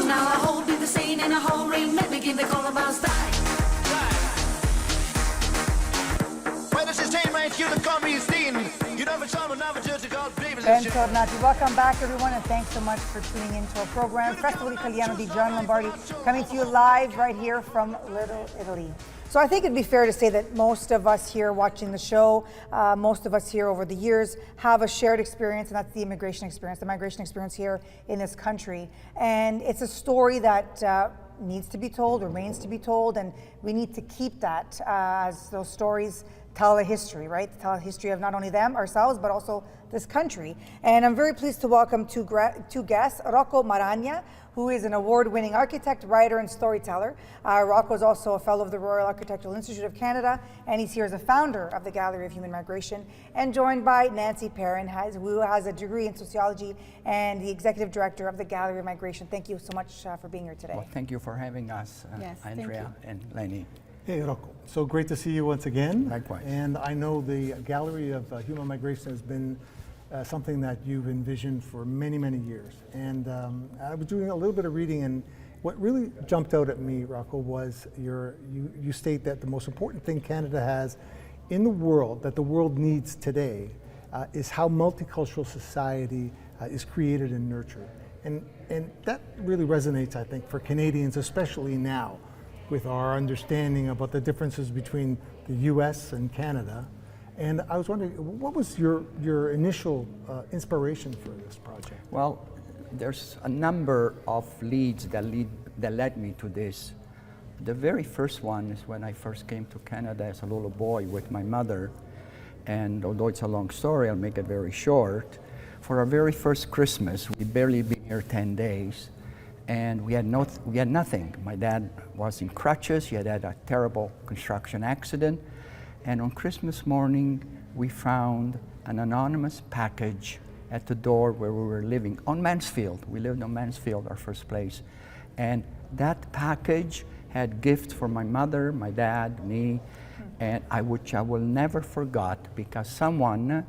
now I hold me the sane and a whole ring. Let me give the call about style. Bentornati. Welcome back, everyone, and thanks so much for tuning into our program. Festival Italiano di John Lombardi, coming to you live right here from Little Italy. So I think it'd be fair to say that most of us here watching the show, most of us here over the years have a shared experience, and that's the migration experience here in this country. And it's a story that needs to be told, remains to be told, and we need to keep that as those stories tell a history, right? Tell a history of not only them, ourselves, but also this country. And I'm very pleased to welcome two guests, Rocco Maragna, who is an award-winning architect, writer, and storyteller. Rocco is also a fellow of the Royal Architectural Institute of Canada, and he's here as a founder of the Gallery of Human Migration, and joined by Nancy Perin, who has a degree in sociology and the executive director of the Gallery of Migration. Thank you so much for being here today. Well, thank you for having us, Andrea and Lenny. Hey, Rocco. So great to see you once again. Likewise. And I know the Gallery of Human Migration has been something that you've envisioned for many, many years. And I was doing a little bit of reading, and what really jumped out at me, Rocco, was you state that the most important thing Canada has in the world, that the world needs today, is how multicultural society is created and nurtured. And that really resonates, I think, for Canadians, especially now, with our understanding about the differences between the US and Canada. And I was wondering, what was your initial inspiration for this project? Well, there's a number of leads that led me to this. The very first one is when I first came to Canada as a little boy with my mother. And although it's a long story, I'll make it very short. For our very first Christmas, we'd barely been here 10 days. And we had nothing. My dad was in crutches. He had had a terrible construction accident. And on Christmas morning, we found an anonymous package at the door where we were living on Mansfield. We lived on Mansfield, our first place. And that package had gifts for my mother, my dad, me, and which I will never forget, because someone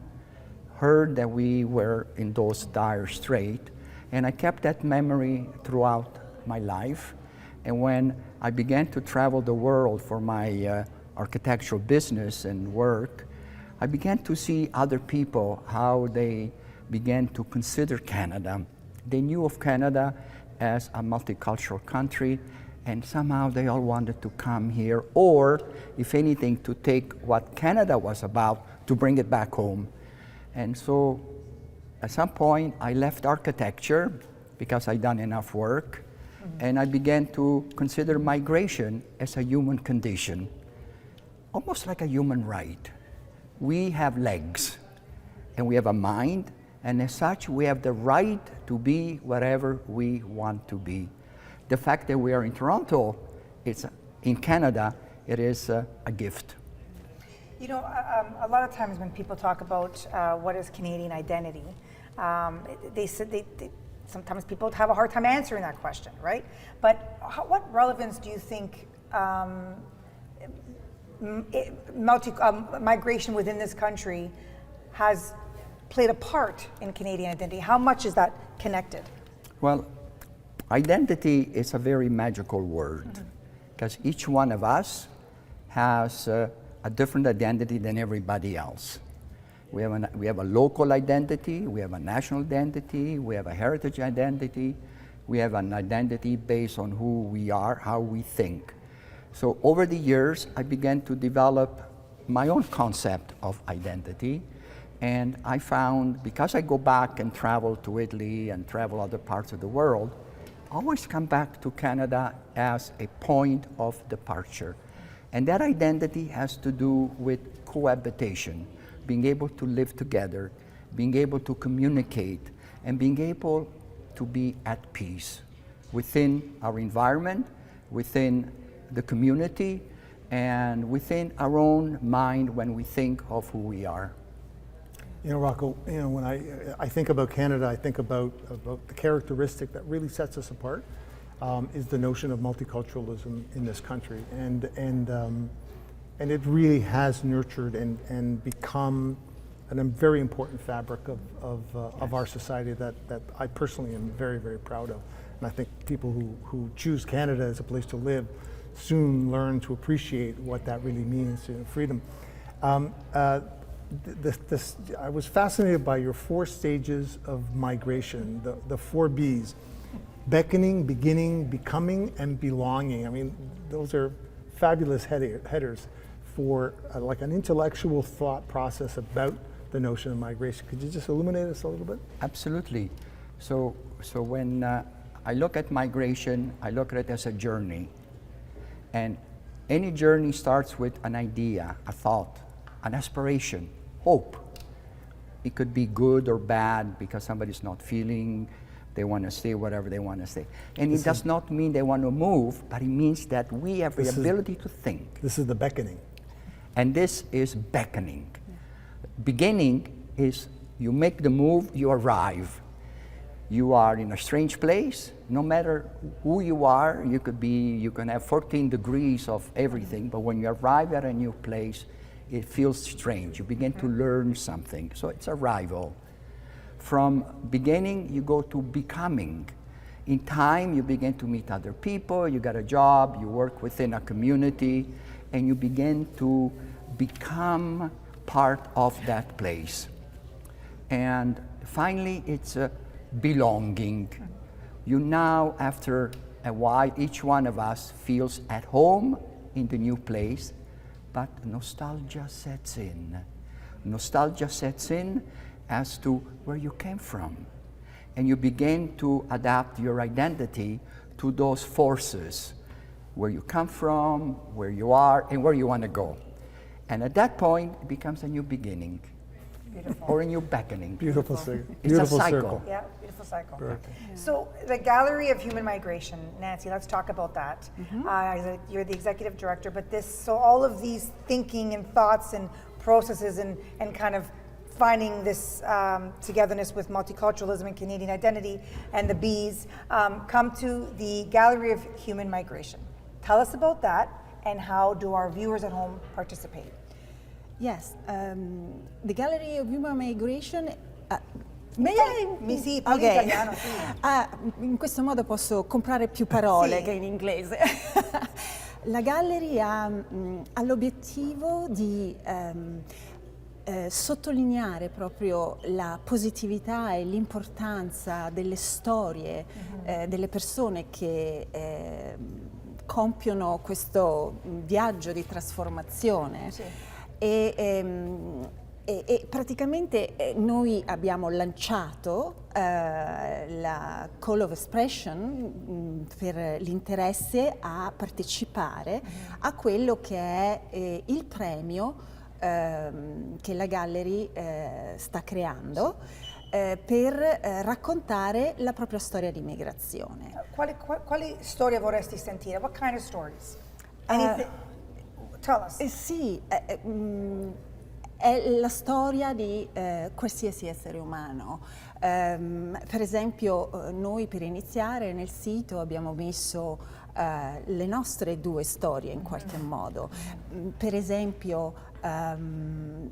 heard that we were in those dire straits. And I kept that memory throughout my life. And when I began to travel the world for my architectural business and work, I began to see other people, how they began to consider Canada. They knew of Canada as a multicultural country, and somehow they all wanted to come here, or, if anything, to take what Canada was about to bring it back home. And so, at some point, I left architecture because I'd done enough work, and I began to consider migration as a human condition, almost like a human right. We have legs, and we have a mind, and as such, we have the right to be wherever we want to be. The fact that we are in Toronto, in Canada, it is a gift. You know, a lot of times when people talk about what is Canadian identity, sometimes people have a hard time answering that question, right? But what relevance do you think migration within this country has played a part in Canadian identity? How much is that connected? Well, identity is a very magical word, because each one of us has a different identity than everybody else. We have a local identity, we have a national identity, we have a heritage identity, we have an identity based on who we are, how we think. So over the years, I began to develop my own concept of identity, and I found, because I go back and travel to Italy and travel other parts of the world, I always come back to Canada as a point of departure. And that identity has to do with cohabitation, being able to live together, being able to communicate, and being able to be at peace within our environment, within the community, and within our own mind when we think of who we are. You know, Rocco, you know, when I think about Canada, I think about the characteristic that really sets us apart is the notion of multiculturalism in this country, and it really has nurtured and become a very important fabric of our society that I personally am very, very proud of. And I think people who choose Canada as a place to live soon learn to appreciate what that really means, freedom. I was fascinated by your 4 stages of migration, the 4 B's: beckoning, beginning, becoming, and belonging. I mean, those are fabulous headers for like an intellectual thought process about the notion of migration. Could you just illuminate us a little bit? Absolutely. So when I look at migration, I look at it as a journey. And any journey starts with an idea, a thought, an aspiration, hope. It could be good or bad because somebody's not feeling, they want to stay whatever they want to stay. And it does not mean they want to move, but it means that we have the ability to think. This is the beckoning. And this is beckoning. Beginning is you make the move, you arrive. You are in a strange place, no matter who you are, you can have 14 degrees of everything, but when you arrive at a new place, it feels strange. You begin to learn something, so it's arrival. From beginning, you go to becoming. In time, you begin to meet other people, you get a job, you work within a community, and you begin to become part of that place. And finally, it's a belonging. You now, after a while, each one of us feels at home in the new place, but nostalgia sets in. Nostalgia sets in as to where you came from. And you begin to adapt your identity to those forces, where you come from, where you are, and where you want to go. And at that point, it becomes a new beginning. Beautiful. Or a new beckoning. Beautiful, It's a cycle. circle. Yeah, beautiful cycle. Perfect. So the Gallery of Human Migration, Nancy, let's talk about that. You're the executive director, but so all of these thinking and thoughts and processes and kind of finding this togetherness with multiculturalism and Canadian identity and the B's come to the Gallery of Human Migration. Tell us about that, and how do our viewers at home participate? Yes, the Gallery of Human Migration. Sì, parli italiano, sì. In questo modo posso comprare più parole Sì. che in inglese. La Gallery ha l'obiettivo di sottolineare proprio la positività e l'importanza delle storie delle persone che compiono questo viaggio di trasformazione. Sì. E praticamente noi abbiamo lanciato la Call of Expression per l'interesse a partecipare a quello che è il premio che la Gallery sta creando per raccontare la propria storia di migrazione. Quali storie vorresti sentire? What kind of stories? Anything? Tell us. Sì, è la storia di qualsiasi essere umano. Per esempio, noi per iniziare nel sito abbiamo messo le nostre 2 storie in qualche modo. Per esempio,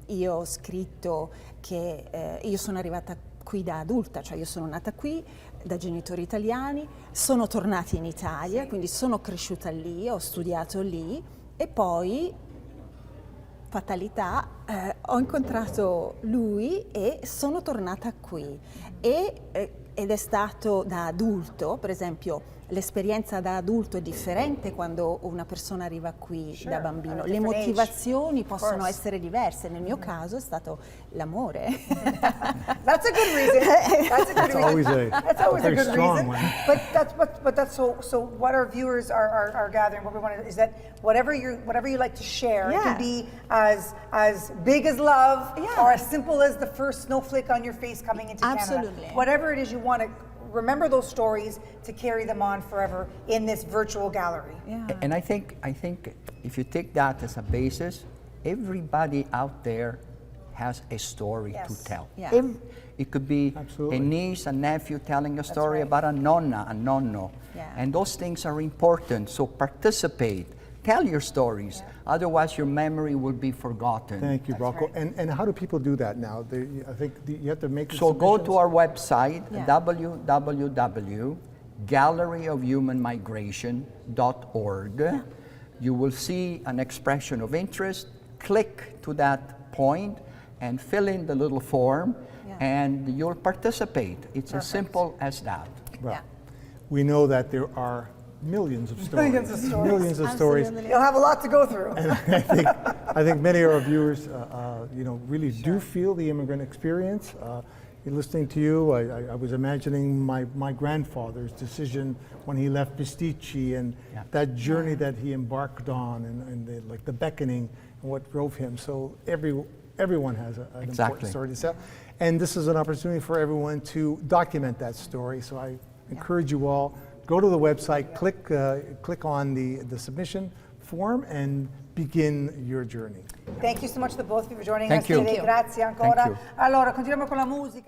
io ho scritto che io sono arrivata qui da adulta, cioè io sono nata qui da genitori italiani, sono tornata in Italia, quindi sono cresciuta lì, ho studiato lì e poi, fatalità, ho incontrato lui e sono tornata qui ed è stato da adulto, per esempio l'esperienza da adulto è differente quando una persona arriva qui da bambino, le motivazioni possono essere diverse, nel mio caso è stato l'amore. That's a good reason. That's a good reason. That's always a very good strong reason. one. But that's so what our viewers are gathering, what we want is that whatever you like to share, it can be as big as love or as simple as the first snowflake on your face coming into Canada. Absolutely. Whatever it is you want to remember those stories to carry them on forever in this virtual gallery. Yeah. And I think if you take that as a basis, everybody out there has a story to tell. Yeah. It could be Absolutely. a niece, a nephew telling a story about a nonna, a nonno. Yeah. And those things are important, so participate. Tell your stories, otherwise your memory will be forgotten. Thank you, Rocco. And how do people do that now? I think you have to make So go to submissions. our website, Yeah. galleryofhumanmigration.org. You will see an expression of interest. Click to that point and fill in the little form, and you'll participate. It's as simple as that. Well, we know that there are millions of stories. Millions of stories. Millions of stories. Absolutely. You'll have a lot to go through. And I think many of our viewers, really do feel the immigrant experience. Listening to you, I was imagining my grandfather's decision when he left Bisticci and that journey that he embarked on, and the beckoning and what drove him. So everyone has an important story to tell, and this is an opportunity for everyone to document that story. So I encourage you all, go to the website, click on the submission form, and begin your journey. Thank you so much to both of you for joining Thank us you. today. Grazie ancora. Thank you. Allora, continuiamo con la musica.